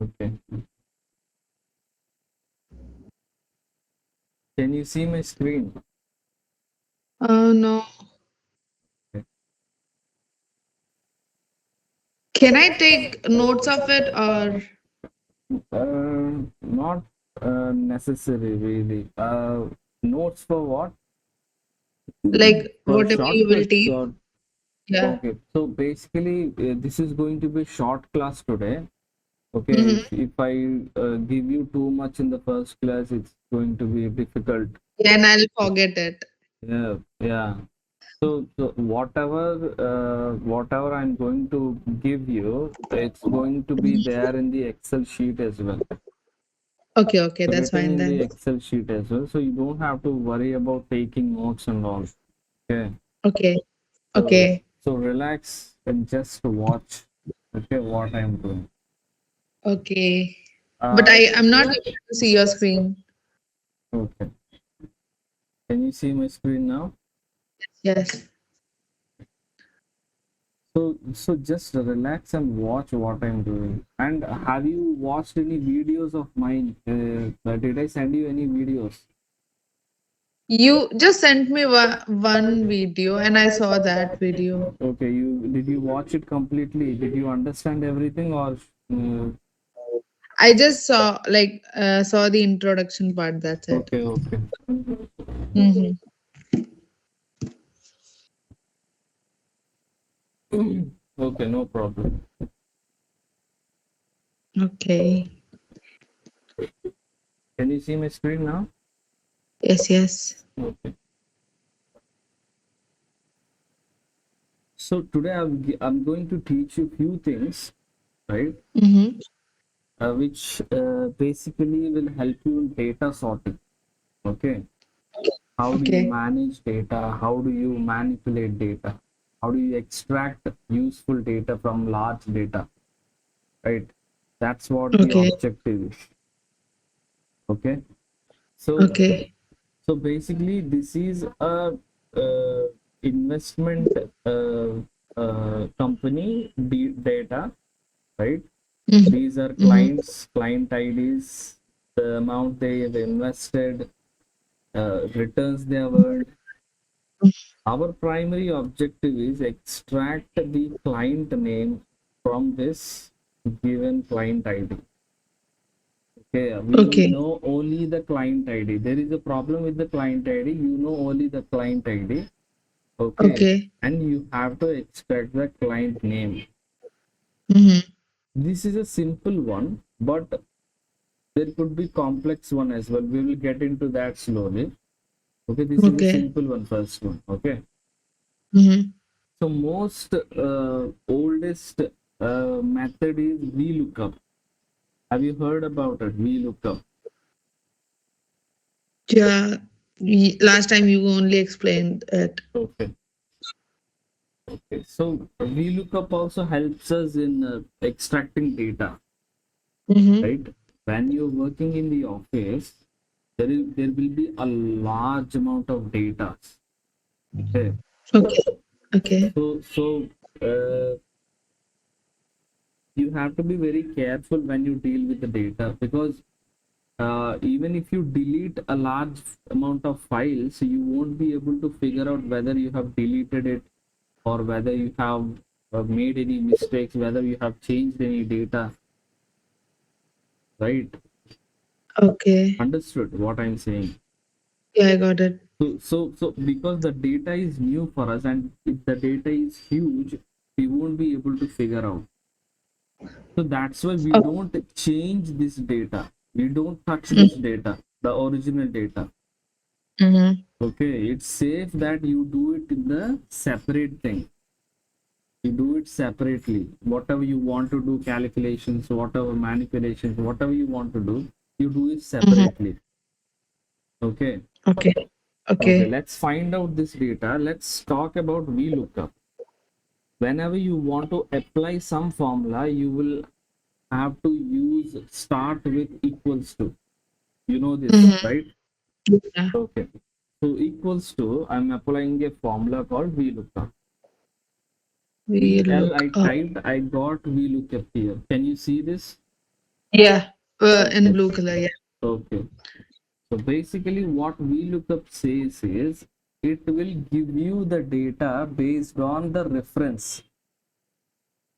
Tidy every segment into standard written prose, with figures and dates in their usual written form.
Okay. Can you see my screen? Oh no. Okay. Can I take notes of it or Not necessary really. Notes for what? like For whatever you will shortcuts teach? or Yeah. okay. So basically, this is going to be short class today. Okay, Mm-hmm. if I give you too much in the first class, it's going to be difficult. Yeah, and I'll forget it. Yeah, yeah. So whatever I'm going to give you, it's going to be there in the Excel sheet as well. Okay, okay, that's Written fine in the then. Excel sheet as well. So you don't have to worry about taking notes and all. Okay. Okay, So okay, so relax and just watch. Okay, what I'm doing. okay. But Uh, I'm not able to see your screen. okay. Can you see my screen now? Yes. So just relax and watch what I'm doing. And have you watched any videos of mine? Did I send you any videos? You just sent me one video and I saw that video. Okay, you did you watch it completely? Did you understand everything or uh, I just saw the introduction part, that's it. okay, okay. Mm-hmm. Okay, no problem. Okay. Can you see my screen now? Yes, yes. Okay. So today I'm going to teach you few things, right? Mm-hmm. Which basically will help you in data sorting. Okay. How do you Okay. manage data? How do you manipulate data? How do you extract useful data from large data? Right? That's what the Okay. objective is. Okay. So Okay. so basically, this is a uh, investment company data, right? Mm-hmm. These are Mm-hmm. client IDs, the amount they have invested, returns they have earned. Our primary objective is extract the client name from this given client ID. Okay, we Okay. know only the client ID. There is a problem with the client ID. You know only the client ID. Okay, Okay. and you have to extract the client name. Mm-hmm. This is a simple one, but there could be complex one as well. We will get into that slowly. Okay, this is a Okay. simple one, first one. Okay. Mm-hmm. So most oldest method is VLOOKUP. Have you heard about it? VLOOKUP. Yeah. Last time you only explained it. Okay. Okay. So VLOOKUP also helps us in extracting data, Mm-hmm. right? When you're working in the office, there will be a large amount of data. Okay. Okay. Okay. So you have to be very careful when you deal with the data because even if you delete a large amount of files, you won't be able to figure out whether you have deleted it or whether you have made any mistakes, whether you have changed any data, right? Okay. Understood what I'm saying? Yeah, I got it. So because the data is new for us and if the data is huge, we won't be able to figure out. So that's why we Oh, don't change this data. We don't touch this mm-hmm. data, the original data. Mm-hmm. Okay, it's safe that you do it in the separate thing. You do it separately. Whatever you want to do, calculations, whatever manipulations, whatever you want to do, you do it Mm-hmm. separately. Okay. Okay. Okay, Okay. let's find out this data. Let's talk about VLOOKUP. Whenever you want to apply some formula, you will have to use start with equals to. You know this, Mm-hmm. right? Yeah. Okay. So equals to, I'm applying a formula called VLOOKUP. We VL I look up. typed, I got VLOOKUP here. Can you see this? Yeah. In Okay. blue color. Yeah. Okay. So basically, what VLOOKUP says is it will give you the data based on the reference.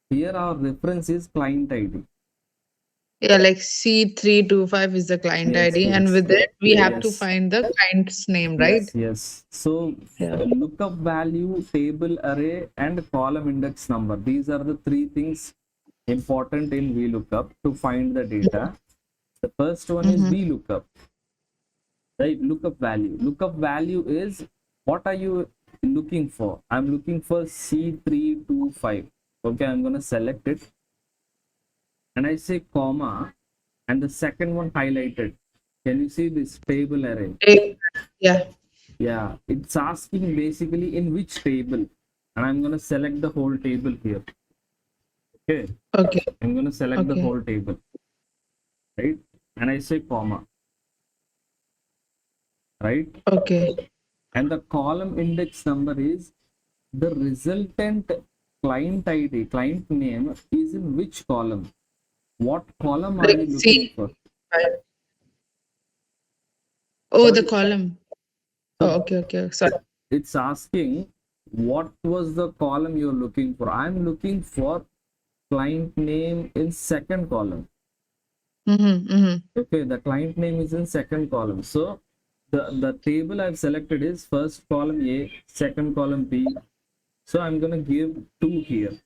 Here, our reference is client ID. Yeah, like C325 is the client Yes, ID, and yes, with it, we have to yes, find the client's name, right? yes, yes. So, Yeah. lookup value, table array, and column index number. These are the three things important in VLOOKUP to find the data. The first one is Mm-hmm. VLOOKUP, right? Lookup value. Lookup value is what are you looking for? I'm looking for C325. Okay, I'm going to select it and I say comma and the second one highlighted. Can you see this table array? Yeah. Yeah, it's asking basically in which table, and I'm going to select the whole table here. Okay, Okay. I'm going to select the Okay. whole table, right? And I say comma, right? Okay. And the column index number is the resultant client ID, client name is in which column? What column are Like you looking C. for? Oh, the Sorry. column. So Oh, okay. Okay. Sorry. it's asking what was the column you're looking for. I'm looking for client name in second column. Mm-hmm. Mm-hmm. Okay, the client name is in second column. So the table I've selected is first column A, second column B. So I'm gonna give 2 here.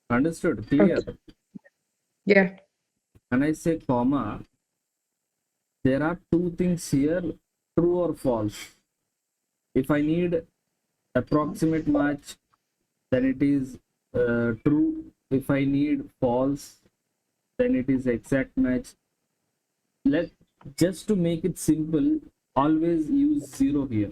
Understood? Clear? Okay. Yeah. And I say comma. There are two things here, true or false. If I need approximate match, then it is true. If I need false, then it is exact match. Let just to make it simple, always use 0 here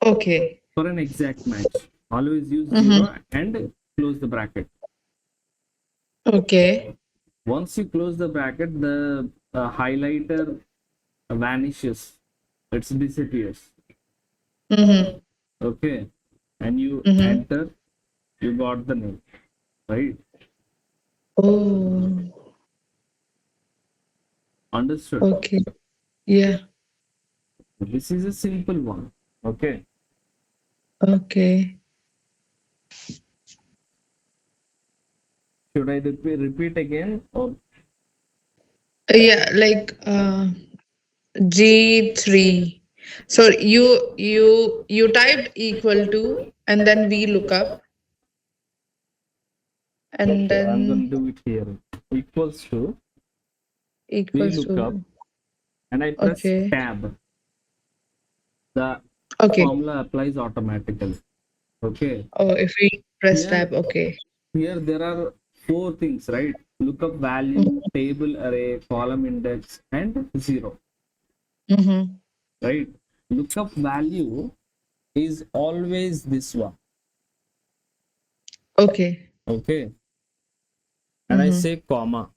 Okay. for an exact match. Always use Mm-hmm. 0 and close the bracket. Okay. Once you close the bracket, the highlighter vanishes. It disappears. Mm-hmm. Okay, and you Mm-hmm. enter. You got the name, right? Oh. Understood. Okay. Yeah. This is a simple one. Okay. Okay. Should I repeat again? Or Yeah. Like G3. So you typed equal to, and then we look up, and okay, I'm then going to do it here. Equals to we equals look up to. and I press Okay. tab. The Okay. formula applies automatically. Okay. Oh, if we press Here, tab. Okay. here there are four things, right? Lookup value, table array, column index, and 0. Mm-hmm. Right? Lookup value is always this one. Okay. Okay. And I Mm-hmm. say comma.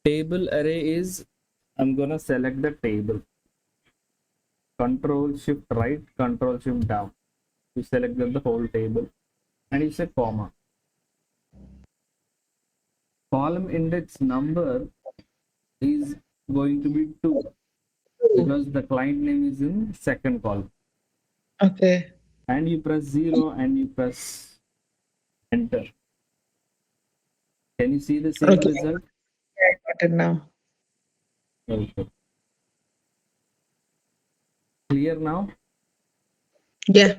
Table array is I'm gonna select the table. Control shift right, control shift down. You select the whole table and you say comma. Column index number is going to be 2 because the client name is in second column. Okay. And you press 0 and you press enter. Can you see the same Okay. result? I got it now. Okay. Clear now? Yeah.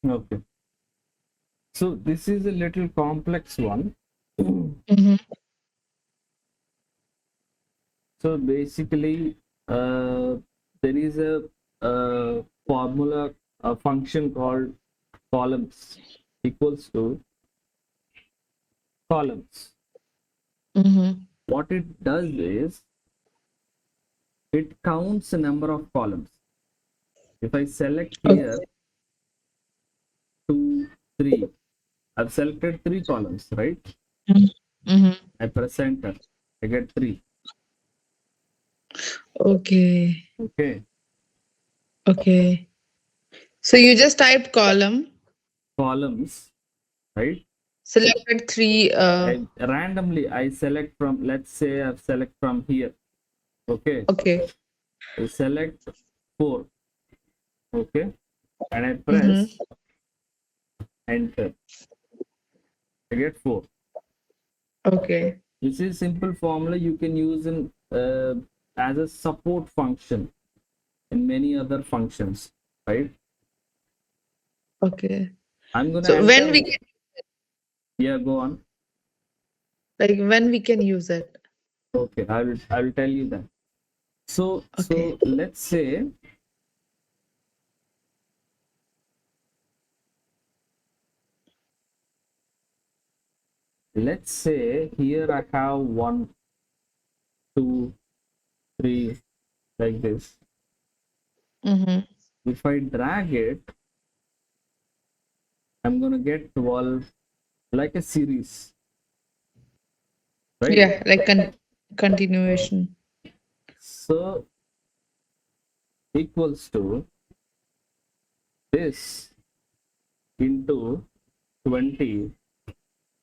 Okay. So this is a little complex one. Mm-hmm. So basically, there is a formula, a function called columns equals to columns. Mm-hmm. What it does is it counts the number of columns. If I select here Okay. 2, 3, I've selected 3 columns, right? Mm-hmm. I press enter, I get 3. Okay. Okay, Okay. So you just type column. columns, right? Selected three. Randomly I select from, let's say I select from here. Okay, Okay. I select 4. Okay, and I Mm-hmm. press enter. I get 4. Okay. This is simple formula you can use in as a support function in many other functions, right? Okay. I'm gonna So when enter. we can, Yeah, go on. like when we can use it. Okay, I will tell you that. Okay. So let's say here I have 1, 2, 3 like this. Mm-hmm. If I drag it, I'm gonna get 12 like a series, right? Yeah, like continuation. So equals to this into 20.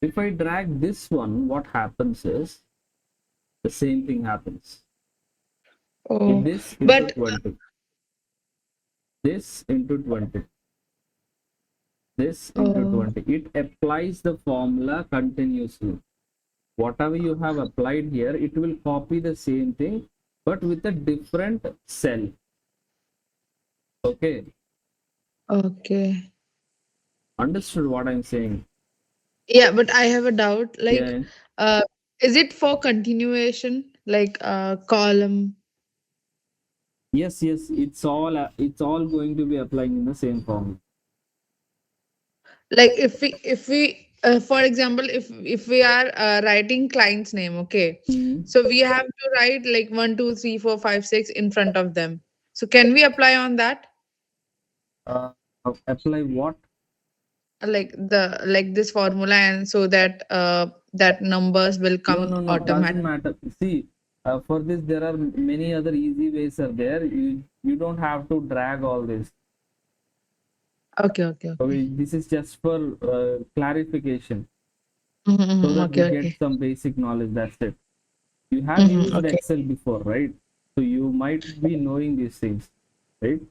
If I drag this one, what happens is the same thing happens. Oh, This into but 20, this into 20, this into oh, 20. It applies the formula continuously. Whatever you have applied here, it will copy the same thing, but with a different cell. Okay, okay. understood what I'm saying? Yeah, but I have a doubt. Like, Yeah. uh, is it for continuation? Like column? Yes, it's all going to be applying in the same formula. Like if we for example, if we are writing client's name, okay, Mhm. so we have to write like 1 2 3 4 5 6 in front of them. So can we apply on that? Uh, apply what? Like this formula, and so that that numbers will No, come no, no, doesn't automatic. matter. See, for this there are many other easy ways are there. You don't have to drag all this. Okay, okay, okay. Okay, this is just for clarification, so that we Okay, get okay. some basic knowledge. That's it. You have used Okay. Excel before, right? So you might be knowing these things, right?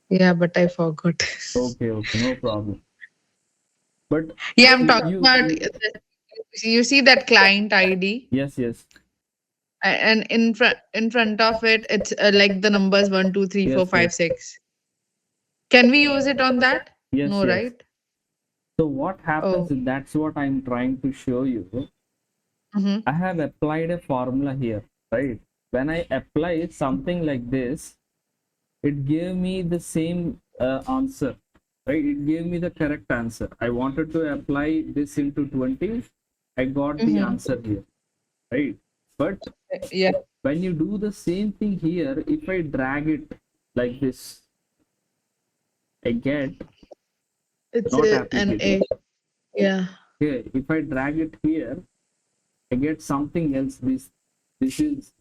Yeah, but I forgot. Okay, no problem. But Yeah, I'm talking you, about you you see that client ID, yes, and in front of it, it's like the numbers one, two, three, four, yes, five, six. Can we use it on that? yes, No, yes. right? So what happens Oh. is that's what I'm trying to show you. Mm-hmm. I have applied a formula here, right? When I apply something like this, it gave me the same answer, right? It gave me the correct answer. I wanted to apply this into 20. I got the Mm-hmm. answer here, right? But Yeah, when you do the same thing here, if I drag it like this, I get it's not an applicable. A. Yeah. Okay, if I drag it here, I get something else. This is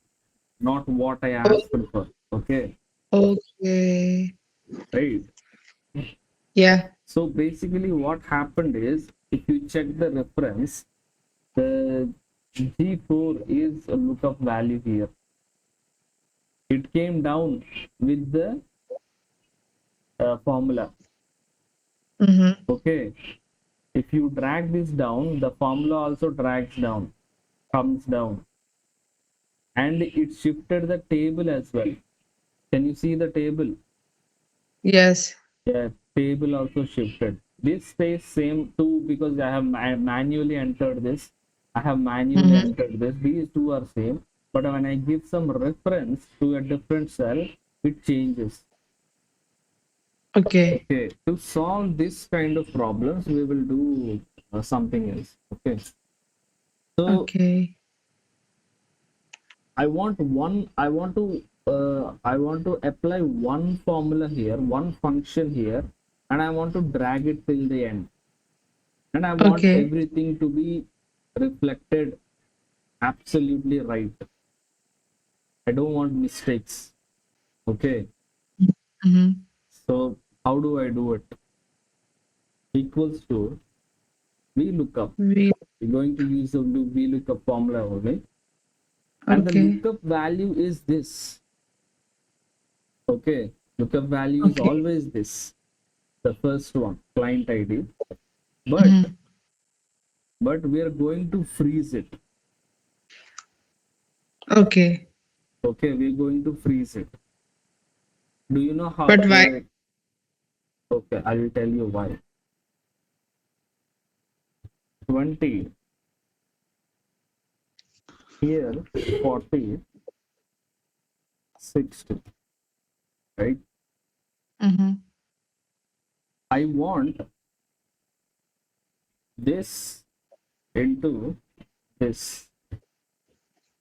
not what I Oh, asked for. Okay, okay. right? Yeah. So basically, what happened is, if you check the reference, the G4 is a lookup value here. It came down with the formula. Mm-hmm. Okay, if you drag this down, the formula also drags down, comes down, and it shifted the table as well. Can you see the table? Yes. Yeah, table also shifted. This stays same too because I have manually entered this. I have manually Mm-hmm. entered this. These two are same, but when I give some reference to a different cell, it changes. Okay. Okay, to solve this kind of problems, we will do something else. Okay, so Okay. I want to apply one formula here, one function here, and I want to drag it till the end. And I want Okay. everything to be reflected absolutely right. I don't want mistakes. Okay, Mm-hmm. so how do I do it? Equals to VLOOKUP. We, We're going to use the VLOOKUP formula only. And the okay. lookup value is this. Okay. Lookup value is Okay. always this. The first one, client ID. But Mhm. we are going to freeze it. Okay. Okay, we're going to freeze it. Do you know how But why? to? Okay, I will tell you why. 20 here, 40, 60, right? Mhm. I want this into this.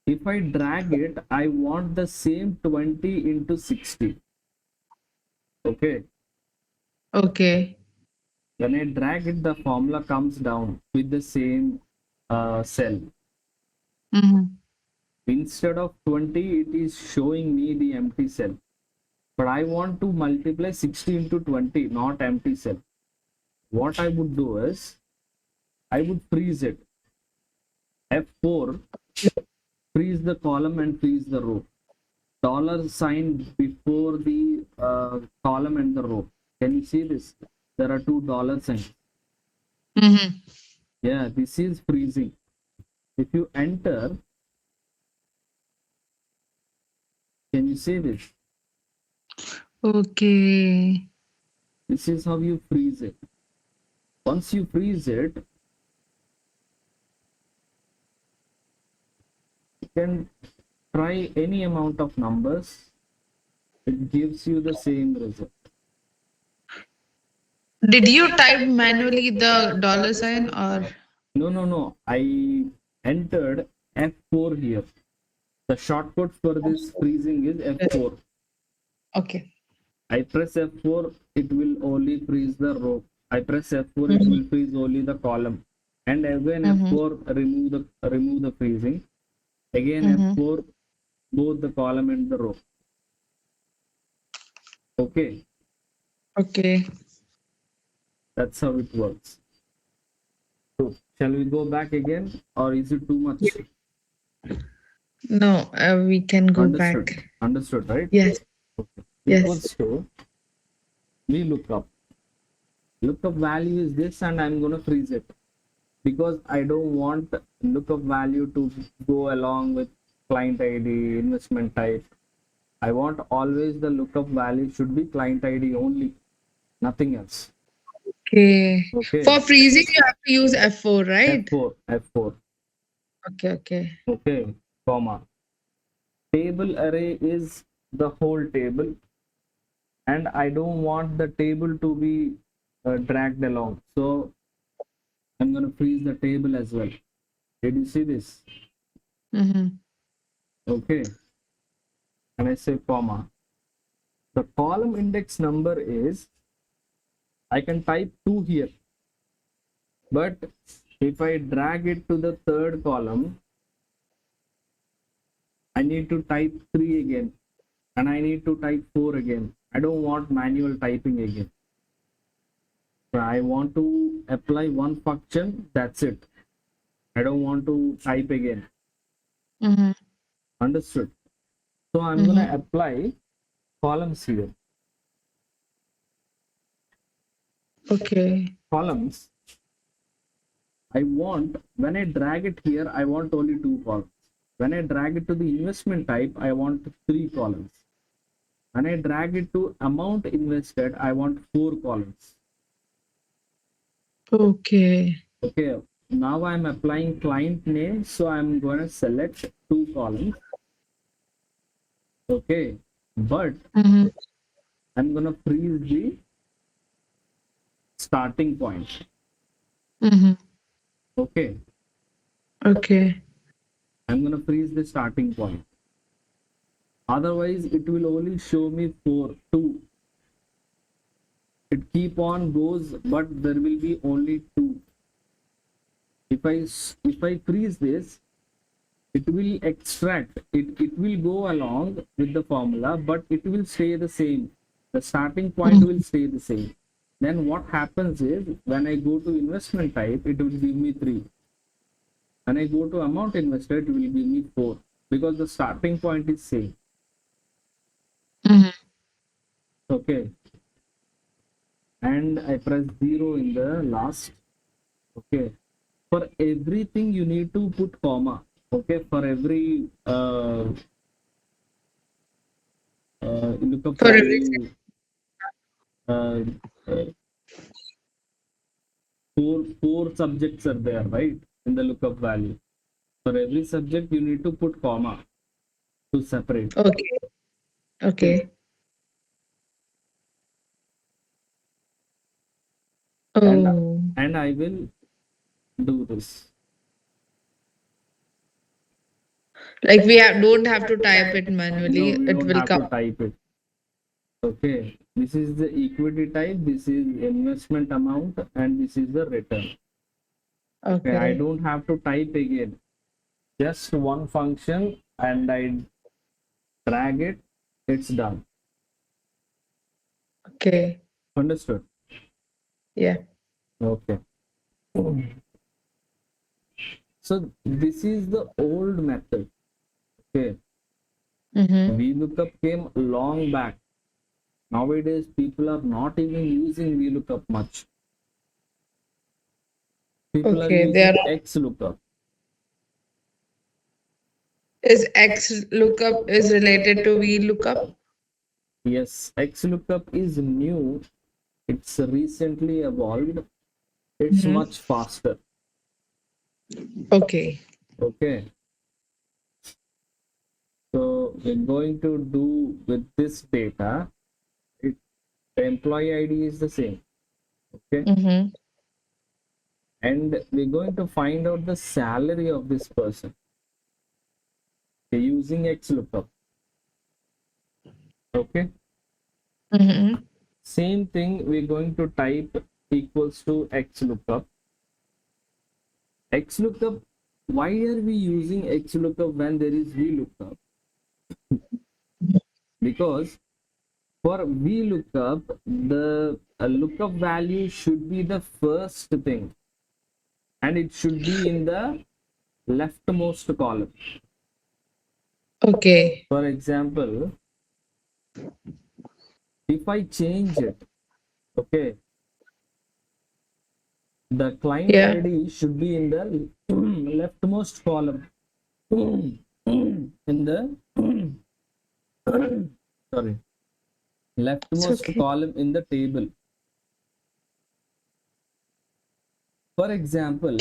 If I drag it, I want the same 20 into 60. Okay. Okay. When I drag it, the formula comes down with the same cell. Mhm. Instead of 20, it is showing me the empty cell. But I want to multiply 60 into 20, not empty cell. What I would do is, I would freeze it. F4, freeze the column and freeze the row. Dollar sign before the column and the row. Can you see this? There are two dollar signs. Mhm. Yeah, this is freezing. If you enter, can you see this? Okay. This is how you freeze it. Once you freeze it, you can try any amount of numbers. It gives you the same result. Did you type manually the dollar sign or? No. I entered F4 here. The shortcut for this freezing is F4. Okay. I press F4, it will only freeze the row. I press F4, it Mhm. will freeze only the column. And again Mhm. F4, remove the freezing. Again Mhm. F4, both the column and the row. Okay, Okay. that's how it works. So shall we go back again, or is it too much? No, we can go Understood. back. Understood, right? Yes. Okay. Yes. Equals to VLOOKUP. Lookup value is this, and I'm going to freeze it because I don't want lookup value to go along with client ID, investment type. I want always the lookup value should be client ID only, nothing else. Okay. Okay. For freezing, you have to use F4, right? F4, F4. Okay. Okay. Okay, comma. Table array is the whole table, and I don't want the table to be dragged along. So I'm going to freeze the table as well. Did you see this? Mhm. Okay. And I say comma. The column index number is, I can type 2 here, but if I drag it to the third column, I need to type 3 again, and I need to type 4 again. I don't want manual typing again. So I want to apply one function, that's it. I don't want to type again. Mhm. Understood? So I'm going Mhm. to apply columns here. Okay. Columns, I want, when I drag it here, I want only 2 columns. When I drag it to the investment type, I want 3 columns. When I drag it to amount invested, I want 4 columns. Okay. Okay, now I'm applying client name, so I'm going to select 2 columns. Okay, but Mhm. I'm going to freeze the starting point. Mhm. Okay, Okay. I'm going to freeze the starting point. Otherwise, it will only show me 2. It keep on goes, but there will be only 2. If I freeze this, it will extract it will go along with the formula, but it will stay the same. The starting point Mhm. will stay the same. then what happens is when I go to investment type, it will give me 3. When I go to amount invested, it will give me 4 because the starting point is same. Mhm. Okay. And I press 0 in the last. Okay. For everything, you need to put comma. Okay. For every lookup For every value, uh, uh, four subjects are there, right? In the lookup value. For every subject, you need to put comma to separate. okay. Okay. Okay. And Oh, and I will do this. like we don't have to type it No, manually. we It don't will have come. to type it. Okay. This is the equity type, this is investment amount, and this is the return. Okay, I Okay. don't have to type again. Just one function and I drag it, it's done. Okay. Understood? Yeah. Okay. So this is the old method. Okay. Mm-hmm. VLOOKUP came long back. Nowadays, people are not even using VLOOKUP much. People are Okay. There using XLOOKUP. is X lookup is related to V lookup. Yes, XLOOKUP is new. It's recently evolved. It's Mm-hmm. much faster. Okay. Okay. So we're going to do with this data, the employee ID is the same. Okay. Mm-hmm. And we're going to find out the salary of this person. Okay, using XLOOKUP. Okay. Mm-hmm. Same thing, we're going to type equals to XLOOKUP. XLOOKUP, why are we using XLOOKUP when there is VLOOKUP? Because for VLOOKUP, the lookup value should be the first thing and it should be in the leftmost column. Okay. For example, if I change it, okay, the client Yeah. ID should be in the leftmost column. In the sorry, It's leftmost okay. column in the table. For example,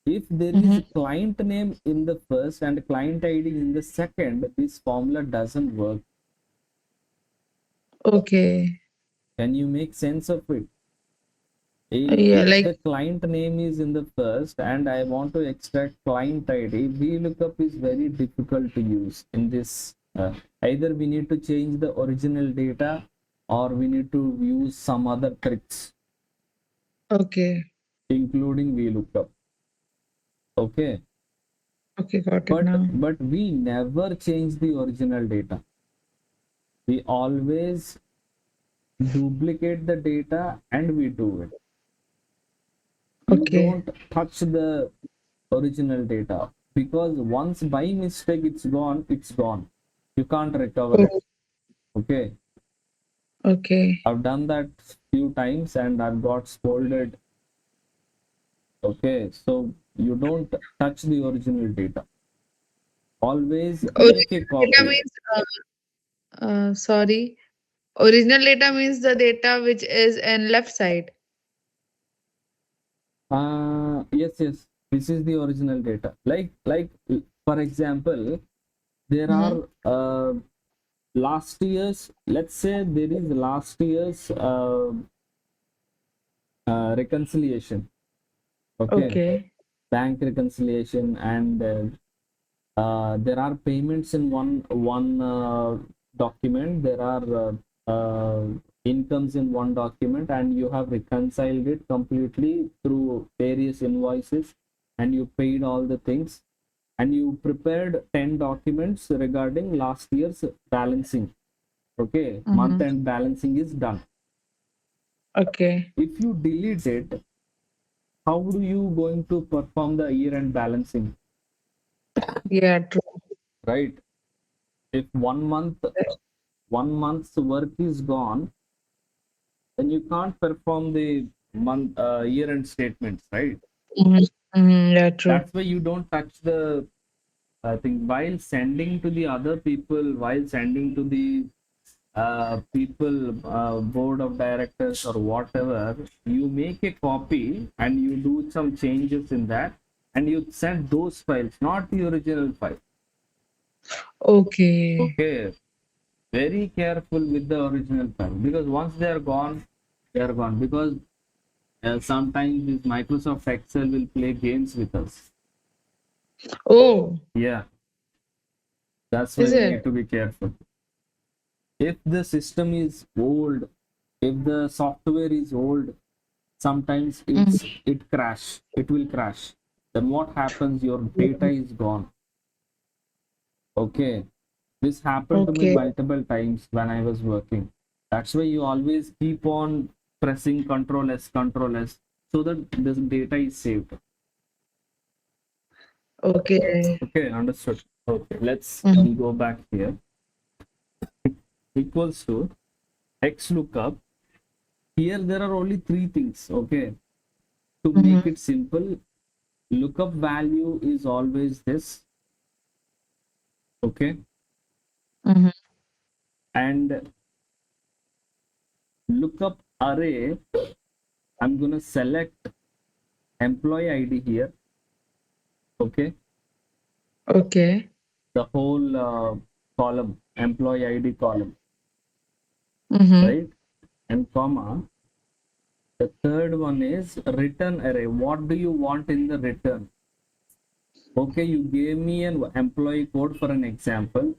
if there is Mm-hmm. client name in the first and client ID in the second, this formula doesn't work. Okay. Can you make sense of it? Yeah. If Like the client name is in the first and I want to extract client ID, VLOOKUP is very difficult to use in this. Either we need to change the original data or we need to use some other tricks, okay. including VLOOKUP. Okay. Okay. Got it But now. but we never change the original data. We always duplicate the data and we do it. You Okay. don't touch the original data because once by mistake it's gone, it's gone. You can't recover it. Oh, Okay. okay. I've done that few times and I've got scolded. Okay. So you don't touch the original data. Always make a Original data copy. means sorry. Original data means the data which is in left side. Yes, yes. This is the original data. Like for example, there Mm-hmm. are last year's, let's say there is last year's reconciliation. Okay, Okay. bank reconciliation, and there are payments in one document. There are incomes in one document, and you have reconciled it completely through various invoices, and you paid all the things, and you prepared 10 documents regarding last year's balancing. Okay, month Mm-hmm. end balancing is done. Okay. If you delete it, how do you going to perform the year end balancing, Yeah, true. right? If 1 month's work is gone, then you can't perform the month year end statements, right? Mhm. Mhm. Yeah, true. That's why you don't touch the, I think, while sending to the other people, while sending to the people, board of directors or whatever, you make a copy and you do some changes in that, and you send those files, not the original file. Okay. Okay, very careful with the original file, because once they are gone. Because sometimes this Microsoft Excel will play games with us. Oh, Yeah, that's why is we need it? to be careful. If the system is old, if the software is old, sometimes Mhm. it will crash. Then what happens? Your data is gone. Okay, this happened to me Okay. multiple times when I was working. That's why you always keep on pressing control S, so that this data is saved. Okay. Okay, understood. Okay, let's Mhm. go back here. Equals to X lookup. Here there are only three things. Okay, to make Mhm. it simple, lookup value is always this. Okay, Mhm. and lookup array, I'm gonna select employee ID here. Okay, Okay. the whole column, employee ID column, Mhm. right? And comma. The third one is return array. What do you want in the return? Okay, you gave me an employee code for an example.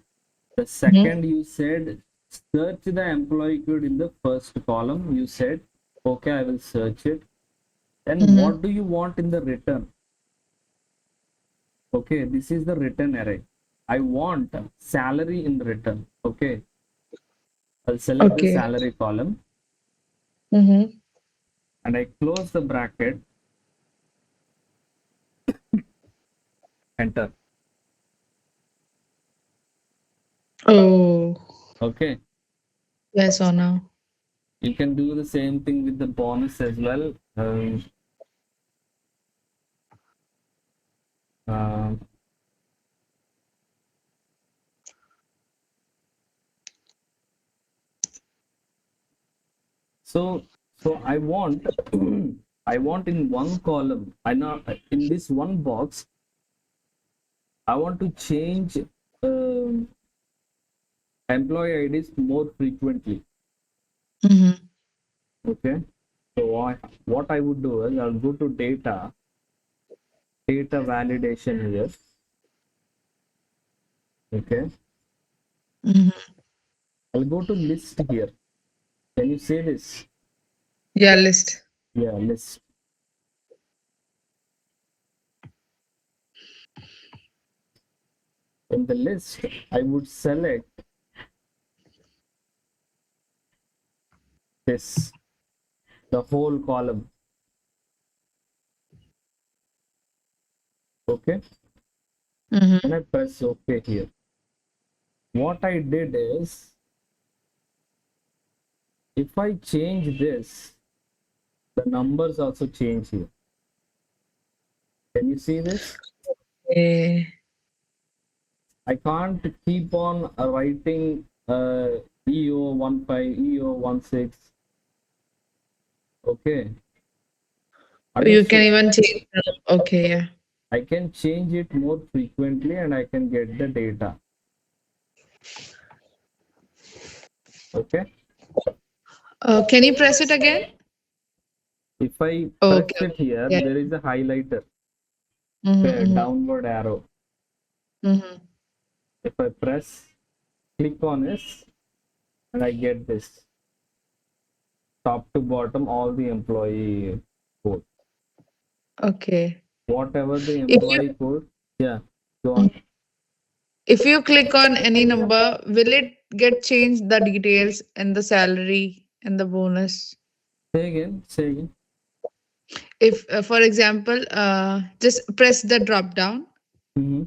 The Mhm. second you said search the employee code in the first column. You said, okay, I will search it. Then Mhm. what do you want in the return? Okay, this is the return array. I want salary in return. Okay, I'll select the Okay. salary column Mhm. and I close the bracket, enter. Oh, Okay, yes or no? you can do the same thing with the bonus as well. Uh, so, so I want, I want in one column. I know in this one box, I want to change um employee IDs more frequently. Mhm. Okay, so what I would do is I'll go to data validation here. Okay, Mhm. I'll go to list here. Can you say this? Yeah, list. Yeah, list. In the list, I would select this, the whole column. Okay, and Mhm. I press OK here. What I did is, if I change this, the numbers also change here. Can you see this? Okay. I can't keep on writing EO15, EO16. Okay, You can understood. even change. Okay, yeah. I can change it more frequently and I can get the data. Okay, Can you press it again? if I Okay, press it okay. here, Yeah. there is a highlighter, okay, Mhm. downward arrow. Mhm. If I press, click on this, and I get this top to bottom, all the employee code. Okay. Whatever the If you employee code, yeah, go on. if you click on any number, will it get changed the details and the salary and the bonus? Say again. Say again. If, for example, just press the drop down Mm-hmm.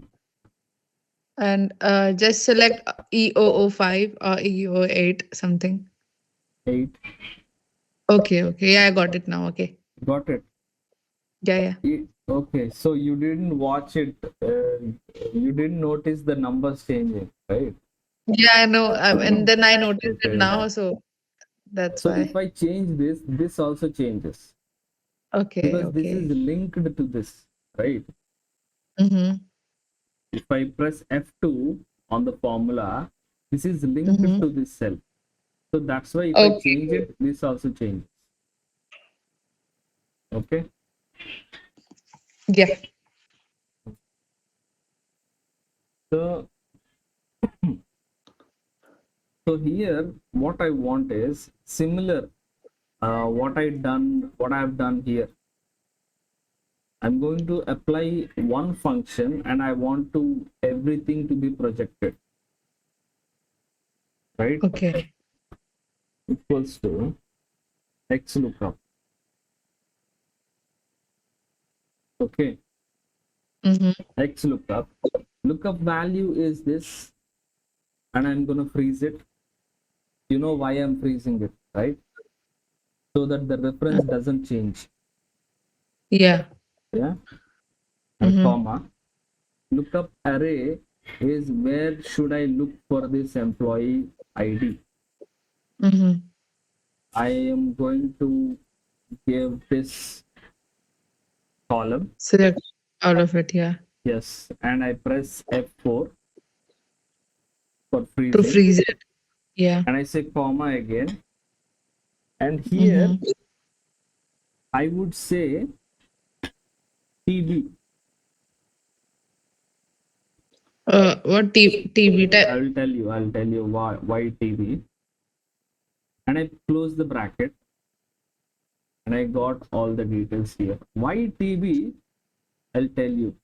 and just select EO05 or EO8 something. 8. Okay, okay. Yeah, I got it now. Okay. Got it. Yeah, yeah. Okay, so you didn't watch it. You didn't notice the numbers changing, right? Yeah, I know. And then I noticed it Okay. now, so that's So if why. I change this, this also changes Okay, because this is okay. linked to this, right? Mm-hmm. If I press F2 on the formula, this is linked Mm-hmm. to this cell. So that's why if I change Okay. it, this also changes. Okay. Yeah. So so here what I want is similar what I've done here. I'm going to apply one function and I want to everything to be projected, right? Okay. Equals to x lookup. Okay, Mm-hmm. x lookup. Lookup value is this, and I'm gonna freeze it. You know why I'm freezing it, right? So that the reference doesn't change. Yeah. Yeah, and Mm-hmm. comma. Lookup array is where should I look for this employee ID. Mm-hmm. I am going to give this column. Select out of it, yeah. Yes, and I press F4 for To freezing, freeze it. Yeah. and I say comma again. And here Mm-hmm. I would say TB. What TB type? I'll tell you why TB. And I close the bracket and I got all the details here. Why TB? I'll tell you.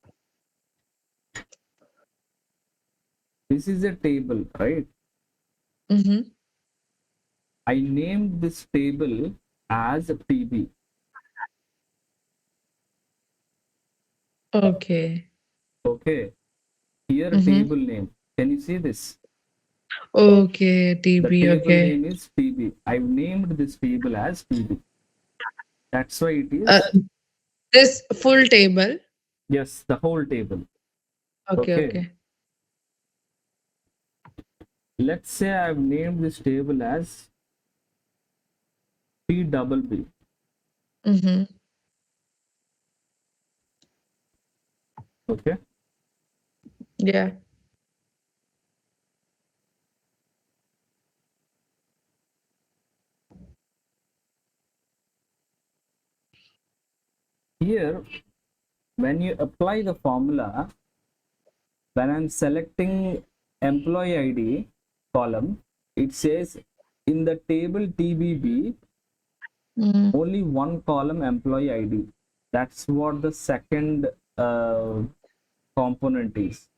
This is a table, right? Mm-hmm. I named this table as TB. Okay. Okay. Here Mm-hmm. table name. Can you see this? Okay, The TB, table okay. name is TB. I've named this table as TB. That's why it Uh, is, this full table. yes, the whole table. Okay, Okay. okay. Let's say I've named this table as T double B. Mm-hmm. Okay. Yeah. Here, when you apply the formula, when I'm selecting employee ID column, it says in the table TBB, Mm, only one column employee ID. That's what the second uh, component is.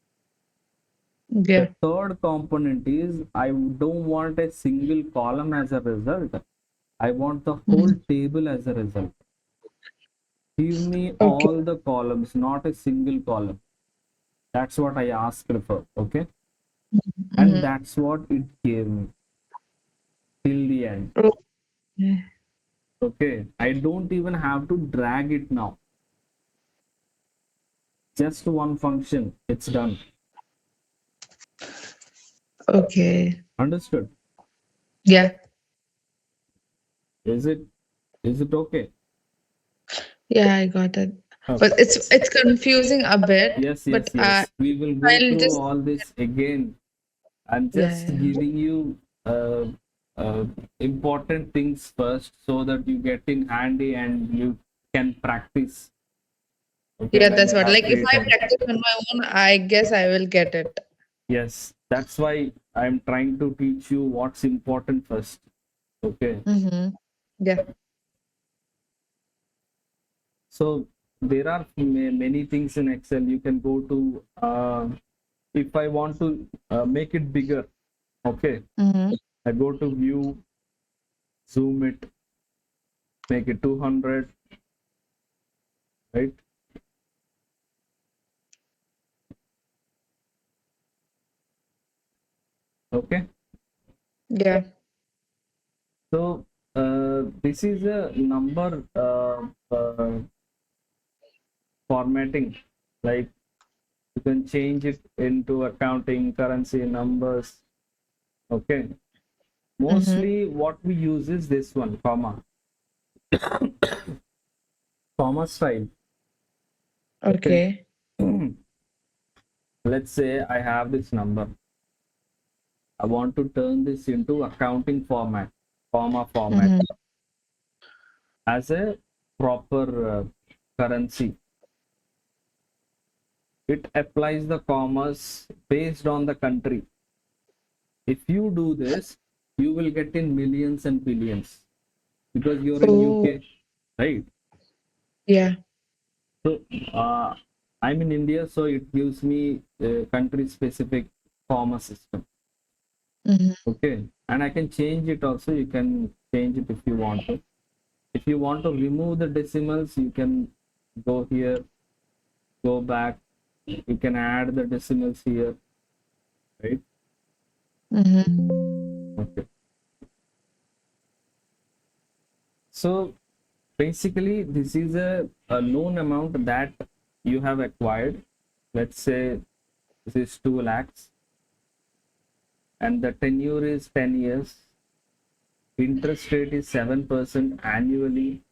The yeah. third component is I don't want a single column as a result. I want the whole Mhm. table as a result. Give me Okay. all the columns, not a single column. That's what I asked for. Okay. And Mm-hmm. that's what it gave me till the end. Okay. Okay. I don't even have to drag it now. Just one function. It's done. Okay. Understood? Yeah. Is it okay? Yeah, I got it. But Okay. it's confusing a bit, Yes, but yes, yes. We will go I'll through just all this again. I'm yeah, just yeah. giving you uh, uh, important things first so that you get in handy and you can practice. Okay, Yeah, when that's you what. have Like if free I time. practice on my own, I guess I will get it. Yes, that's why I'm trying to teach you what's important first. Okay, Mm-hmm. Yeah. so there are many things in Excel. You can go to, if I want to make it bigger, okay, Mm-hmm. I go to view, zoom it, make it 200, right? Okay. Yeah. So this is a number formatting. Like you can change it into accounting, currency, numbers. Okay. Mm-hmm. Mostly what we use is this one, comma, comma style. Okay. Okay. Let's say I have this number. I want to turn this into accounting format, comma format, Mm-hmm. as a proper currency. It applies the commas based on the country. If you do this, you will get in millions and billions because you're in Oh, UK, right? yeah. So I'm in India, so it gives me a country specific comma system. Mm-hmm. Okay, and I can change it also. You can change it if you want to. If you want to remove the decimals, you can go here, go back. You can add the decimals here, right? Mm-hmm. Okay. So basically, this is a known amount that you have acquired. Let's say this is 2 lakhs and the tenure is 10 years. Interest rate is 7% annually.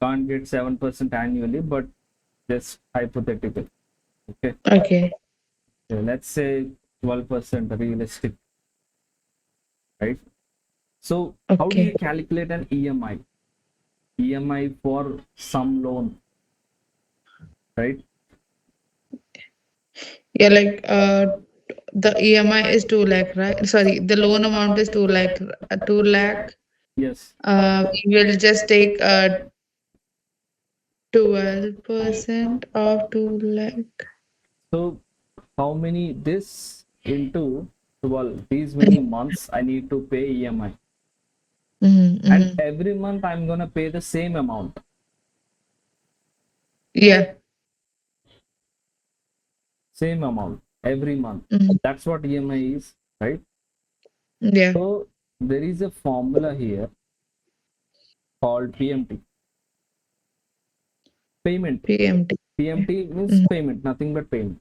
Can't get 7% annually, but just hypothetical. Okay. Okay. So let's say 12% realistic, right? So how do Okay. you calculate an EMI? EMI for some loan, right? Yeah, like the EMI is 2 lakh, right? Sorry, the loan amount is 2 lakh. 2 lakh. Yes. We will just take 12% of 2 lakh. So how many this into 12? These many months I need to pay EMI. Mm-hmm. And Mm-hmm. every month I'm gonna pay the same amount. Yeah. Same amount every month. Mm-hmm. That's what EMI is, right? Yeah. So there is a formula here called PMT. Payment. PMT. PMT means Mm-hmm. payment, nothing but payment.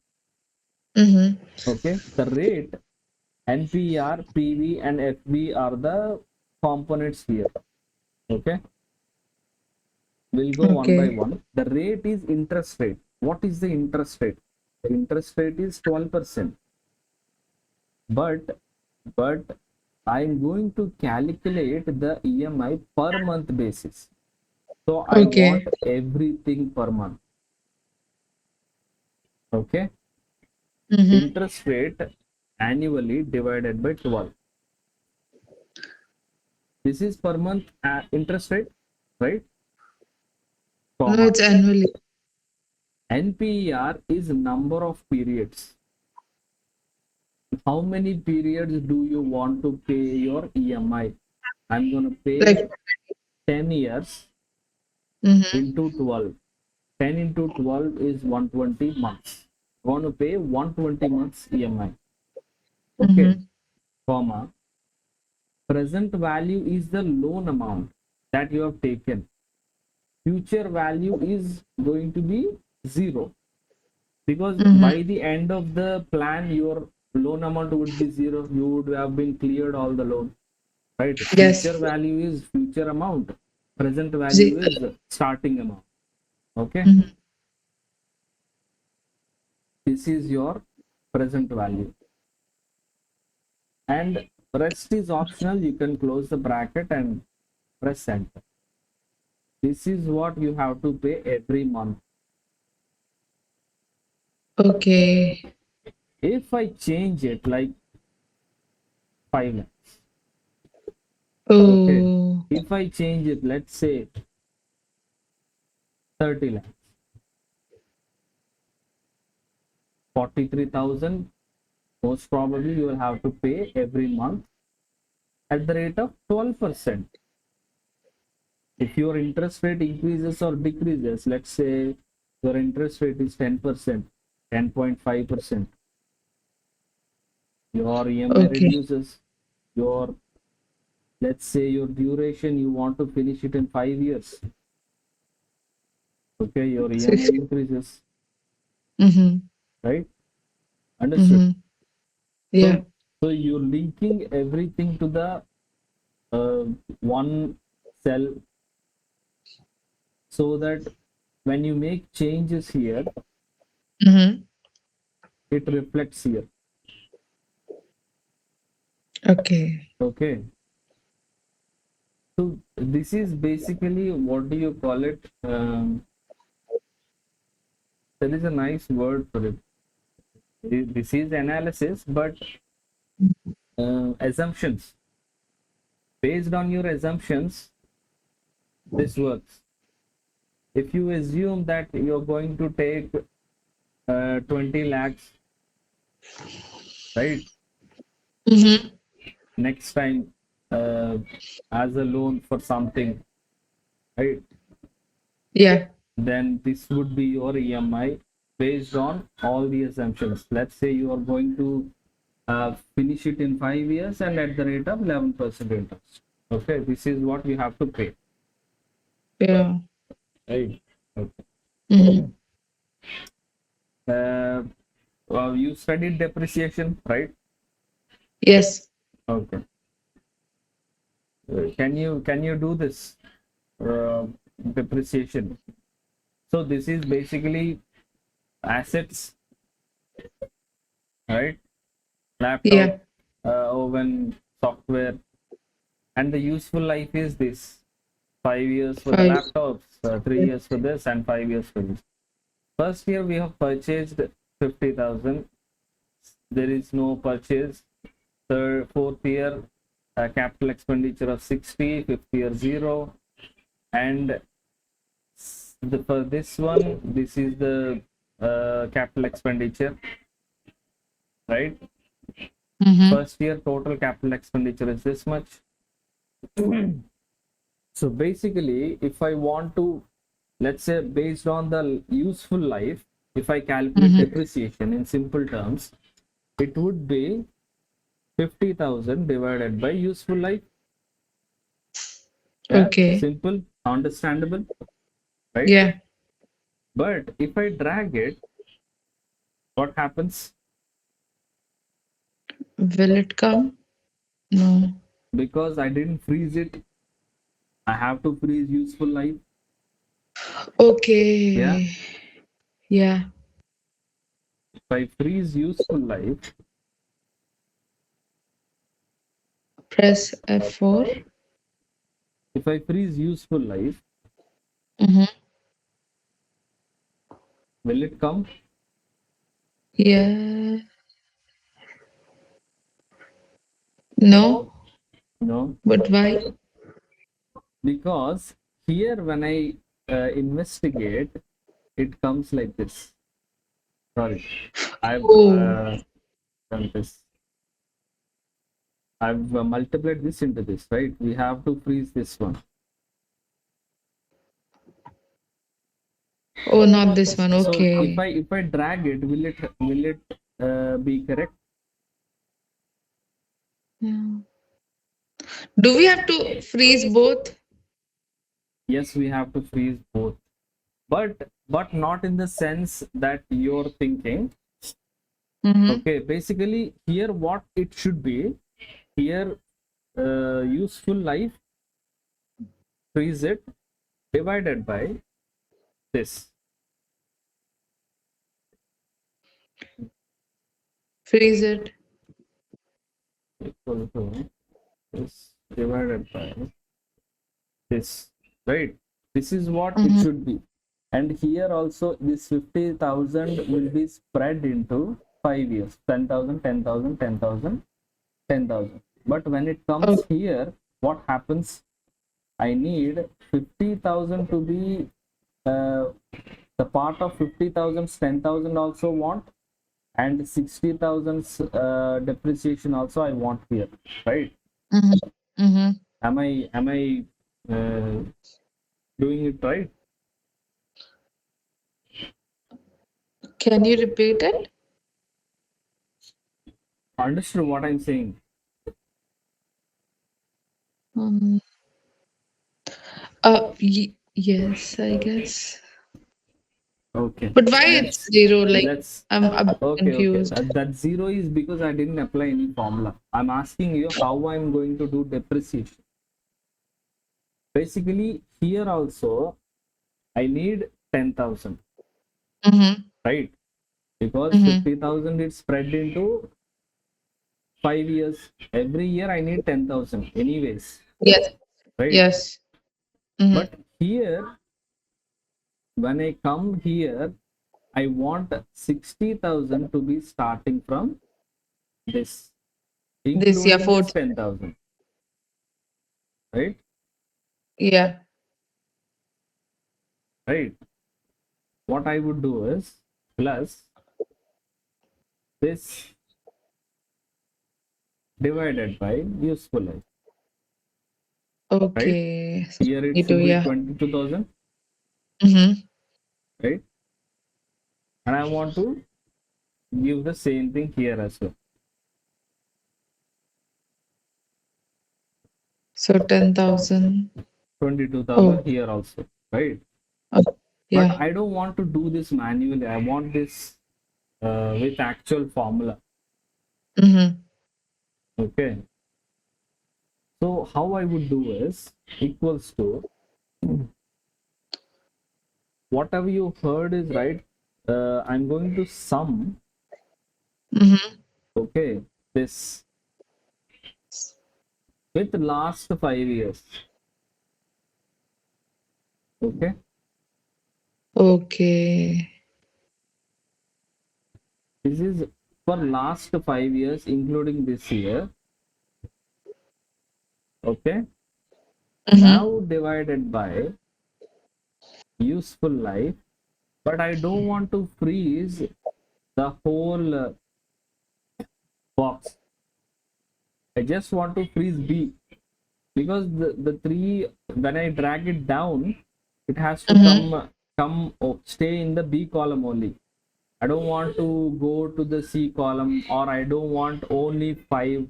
Mm-hmm. Okay. The rate, NPR, PV, and FB are the components here. Okay. We'll go one by Okay. one. The rate is interest rate. What is the interest rate? The interest rate is 12%. But I'm going to calculate the EMI per month basis. So I Okay. want everything per month. Okay. Mm-hmm. Interest rate annually divided by 12. This is per month interest rate, right? No, Comma. it's annually. NPER is number of periods. How many periods do you want to pay your EMI? I'm going to pay Like, 10 years mm-hmm. into 12. 10 into 12 is 120 months. I want to pay 120 months EMI. Okay, Mm-hmm. comma. Present value is the loan amount that you have taken. Future value is going to be zero because Mm-hmm. by the end of the plan, your loan amount would be zero. You would have been cleared all the loan, right? Yes. Future value is future amount. Present value Z- is starting amount. Okay, mm-hmm. this is your present value. And rest is optional. You can close the bracket and press enter. This is what you have to pay every month. Okay. If I change it like 5 lakhs, okay. Oh. If I change it, let's say 30 lakhs, 43,000, most probably you will have to pay every month at the rate of 12%. If your interest rate increases or decreases, let's say your interest rate is 10%, 10.5%, your EMI Okay. reduces, your, let's say your duration, you want to finish it in 5 years. Okay, your EMI 60. increases, Mm-hmm. right? Understood. Mm-hmm. Yeah. So you're linking everything to the uh, one cell, so that when you make changes here, Mm-hmm. it reflects here. Okay. Okay. So this is basically, what do you call it? There is a nice word for it. This is analysis, but assumptions. Based on your assumptions, this works. If you assume that you're going to take 20 lakhs, right, Mm-hmm. next time as a loan for something, right, Yeah. then this would be your EMI based on all the assumptions. Let's say you are going to finish it in 5 years and at the rate of 11% interest. Okay, this is what you have to pay. Yeah. Right. Okay. Mm-hmm. Uh, you studied depreciation, right? Yes. Okay. Can you do this uh, depreciation? So this is basically assets, right? Laptop, Yeah. oven, software, and the useful life is this: 5 years for the 5. laptops, 3 years for this, and 5 years for this. First year we have purchased 50,000. There is no purchase. Third, fourth year, capital expenditure of 60, fifth year 0, and for this one, this is the capital expenditure, right? Mm-hmm. First year total capital expenditure is this much. So basically, if I want to, let's say, based on the useful life, if I calculate Mm-hmm. depreciation in simple terms, it would be 50,000 divided by useful life. Yeah, Okay. simple, understandable, right? Yeah. But if I drag it, what happens? Will it come? No. Because I didn't freeze it, I have to freeze useful life. Yeah, Okay. Yeah. if I freeze useful life, Press F4. if I freeze useful life, Mm-hmm. will it come? Yeah. No. No, But why? because here when I investigate, it comes like this. Sorry, I've Oh. done this. I've multiplied this into this, right? We have to freeze this one. Oh, not this one. So if Okay. I drag it, will it be correct? Yeah. Do we have to freeze both? Yes, we have to freeze both, but not in the sense that you're thinking. Mm-hmm. Okay, basically here what it should be, here useful life, freeze it, divided by this. Freeze it. Equal to this divided by this, right? This is what it Mm-hmm. should be. And here also this 50,000 will be spread into 5 years: 10,000, 10,000, 10,000, 10,000. But when it comes Oh, here, what happens? I need 50,000 to be the part of 50,000, 10,000 also want, and 60,000 depreciation also I want here, right? mm-hmm. Mm-hmm. Am I uh, doing it right. Can you repeat it? Understood what I'm saying? Um, yes, I guess. Okay. But why it's Let's zero? Like, let's I'm a bit okay. confused. That zero is because I didn't apply any formula. I'm asking you how I'm going to do depreciation. Basically, here also I need 10,000, Mm-hmm. right? Because Mm-hmm. 50,000 is spread into 5 years. Every year I need 10,000 anyways, Yes. right? Yes. Mm-hmm. But here, when I come here, I want 60,000 to be starting from this, This, yeah, including this 40. 10,000, right? Yeah. Right. What I would do is plus this divided by useful life, right? Okay. So Here it me too, should be yeah. 22,000, Mm-hmm. right? And I want to give the same thing here as well. So 10,000. 22,000 Oh, here also, right? oh, But yeah. I don't want to do this manually. I want this with actual formula. Mm-hmm. Okay. So how I would do is equals to whatever you heard is right. I'm going to sum. Mm-hmm. Okay. This with last 5 years. Okay. Okay. This is for last 5 years, including this year. Okay. Mm-hmm. Now divided by useful life, but I don't want to freeze the whole box. I just want to freeze B because the three, when I drag it down, it has to Mm-hmm. stay in the B column only. I don't want to go to the C column, or I don't want only 5.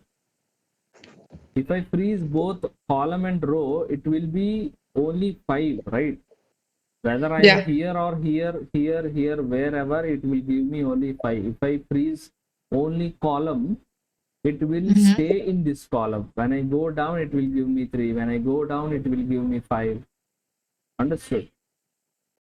If I freeze both column and row, it will be only 5, right? Whether I am Yeah. here or here, wherever, it will give me only 5. If I freeze only column, it will Mm-hmm. stay in this column. When I go down, it will give me 3. When I go down, it will give me 5. Understood?